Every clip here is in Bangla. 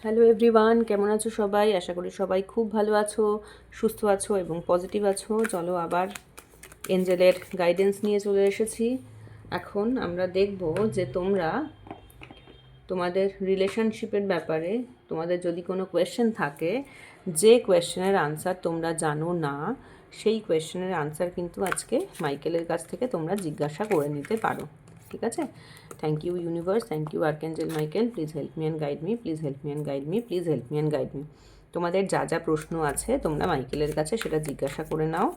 হ্যালো এভরিওয়ান, কেমন আছো সবাই? আশা করি সবাই খুব ভালো আছো, সুস্থ আছো এবং পজিটিভ আছো। চলো আবার এঞ্জেলের গাইডেন্স নিয়ে চলে এসেছি। এখন আমরা দেখব যে তোমরা তোমাদের রিলেশনশিপের ব্যাপারে তোমাদের যদি কোনো কোয়েশ্চেন থাকে, যে কোয়েশ্চেনের আনসার তোমরা জানো না, সেই কোয়েশ্চেনের আনসার কিন্তু আজকে মাইকেলের কাছ থেকে তোমরা জিজ্ঞাসা করে নিতে পারো। ঠিক আছে? Thank you universe, thank you archangel Michael, please help me and guide me, please help me and guide me, please help me and guide me. তোমাদের যা যা প্রশ্ন আছে তোমরা মাইকেলের কাছে সেটা জিজ্ঞাসা করে নাও।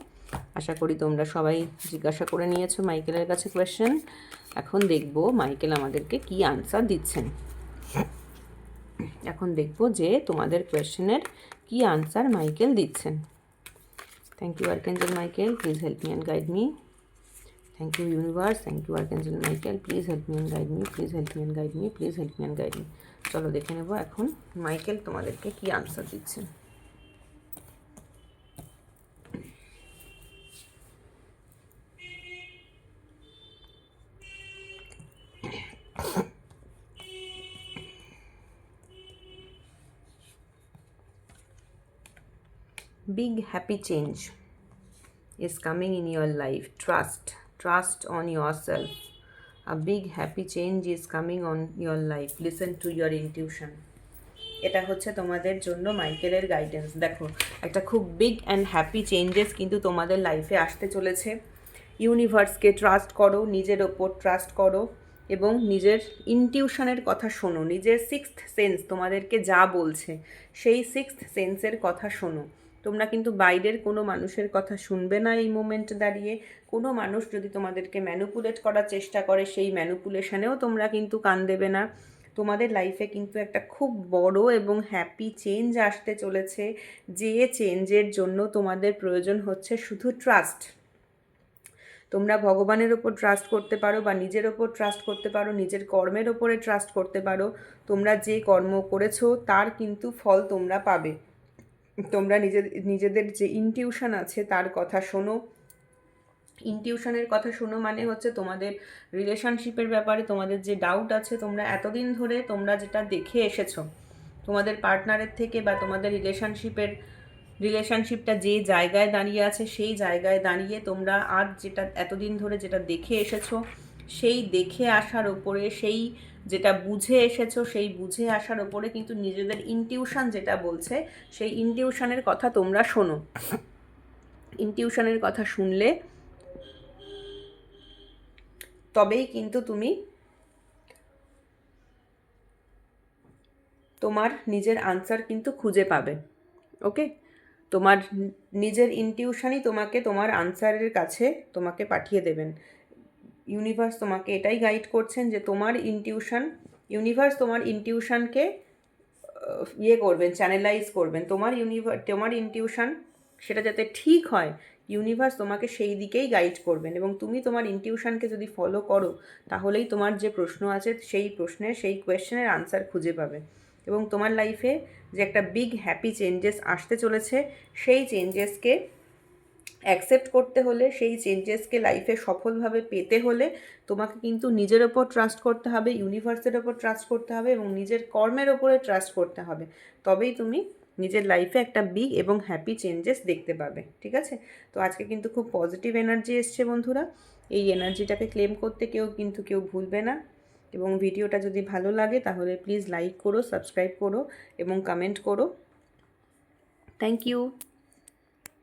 আশা করি তোমরা সবাই জিজ্ঞাসা করে নিয়েছো মাইকেলের কাছে কোয়েশ্চেন। এখন দেখব মাইকেল আমাদেরকে কি আনসার দিচ্ছেন। এখন দেখব যে তোমাদের কোয়েশ্চেনের কি আনসার মাইকেল দিচ্ছেন। Thank you archangel Michael, please help me and guide me. Thank you universe, thank you archangel Michael, please help me and guide me, please help me and guide me, please help me and guide me. চলো দেখে নেব এখন মাইকেল তোমাদেরকে কি আনসার দিচ্ছেন। Big happy change is coming in your life. Trust on yourself. A big happy change is coming on your life. Listen to your intuition. এটা হচ্ছে তোমাদের জন্য মাইকেলের গাইডেন্স। দেখো, একটা খুব বিগ অ্যান্ড হ্যাপি চেঞ্জেস কিন্তু তোমাদের লাইফে আসতে চলেছে। ইউনিভার্সকে ট্রাস্ট করো, নিজের ওপর ট্রাস্ট করো এবং নিজের ইনটিউশনের কথা শোনো। নিজের সিক্সথ সেন্স তোমাদেরকে যা বলছে সেই সিক্সথ সেন্সের কথা শোনো। তোমরা কিন্তু বাইরের কোনো মানুষের কথা শুনবে না এই মোমেন্টে দাঁড়িয়ে। কোনো মানুষ যদি তোমাদেরকে ম্যানুপুলেট করার চেষ্টা করে সেই ম্যানুপুলেশনেও তোমরা কিন্তু কান দেবে না। তোমাদের লাইফে কিন্তু একটা খুব বড় এবং হ্যাপি চেঞ্জ আসতে চলেছে, যে চেঞ্জের জন্য তোমাদের প্রয়োজন হচ্ছে শুধু ট্রাস্ট। তোমরা ভগবানের ওপর ট্রাস্ট করতে পারো বা নিজের ওপর ট্রাস্ট করতে পারো, নিজের কর্মের ওপরে ট্রাস্ট করতে পারো। তোমরা যে কর্ম করেছো তার কিন্তু ফল তোমরা পাবে। তোমরা নিজেদের যে ইনটিউশন আছে তার কথা শোনো। ইনটিউশনের কথা শোনো মানে হচ্ছে তোমাদের রিলেশনশিপের ব্যাপারে তোমাদের যে ডাউট আছে, তোমরা এতদিন ধরে তোমরা যেটা দেখে এসেছো তোমাদের পার্টনারের থেকে বা তোমাদের রিলেশনশিপটা যে জায়গায় দাঁড়িয়ে আছে সেই জায়গায় দাঁড়িয়ে তোমরা আজ যেটা এতদিন ধরে যেটা দেখে এসেছো, সেই দেখে আসার ওপরে, সেই যেটা বুঝে এসেছো সেই বুঝে আসার ওপরে কিন্তু নিজেদের ইনটিউশন যেটা বলছে সেই ইনটিউশনের কথা তোমরা শোনো। ইনটিউশনের কথা শুনলে তবেই কিন্তু তুমি তোমার নিজের আনসার কিন্তু খুঁজে পাবে। ওকে, তোমার নিজের ইনটিউশনই তোমাকে তোমার আনসারের কাছে তোমাকে পাঠিয়ে দেবেন। ইউনিভার্স তোমাকে এটাই গাইড করছেন যে ইউনিভার্স তোমার ইনটিউশনকে করবেন, চ্যানেলাইজ করবেন। তোমার ইনটিউশন সেটা যাতে ঠিক হয়, ইউনিভার্স তোমাকে সেই দিকেই গাইড করবেন এবং তুমি তোমার ইনটিউশনকে যদি ফলো করো তাহলেই তোমার যে প্রশ্ন আছে সেই কোয়েশ্চেনের আনসার খুঁজে পাবে এবং তোমার লাইফে যে একটা বিগ হ্যাপি চেঞ্জেস আসতে চলেছে সেই চেঞ্জেসকে অ্যাকসেপ্ট করতে হলে, সেই চেঞ্জেসকে লাইফে সফলভাবে পেতে হলে তোমাকে কিন্তু নিজের ওপর ট্রাস্ট করতে হবে, ইউনিভার্সের ওপর ট্রাস্ট করতে হবে এবং নিজের কর্মের ওপরে ট্রাস্ট করতে হবে। তবেই তুমি নিজের লাইফে একটা বিগ এবং হ্যাপি চেঞ্জেস দেখতে পাবে। ঠিক আছে? তো আজকে কিন্তু খুব পজিটিভ এনার্জি এসছে বন্ধুরা। এই এনার্জিটাকে ক্লেম করতে কেউ ভুলবে না এবং ভিডিওটা যদি ভালো লাগে তাহলে প্লিজ লাইক করো, সাবস্ক্রাইব করো এবং কমেন্ট করো। Thank you.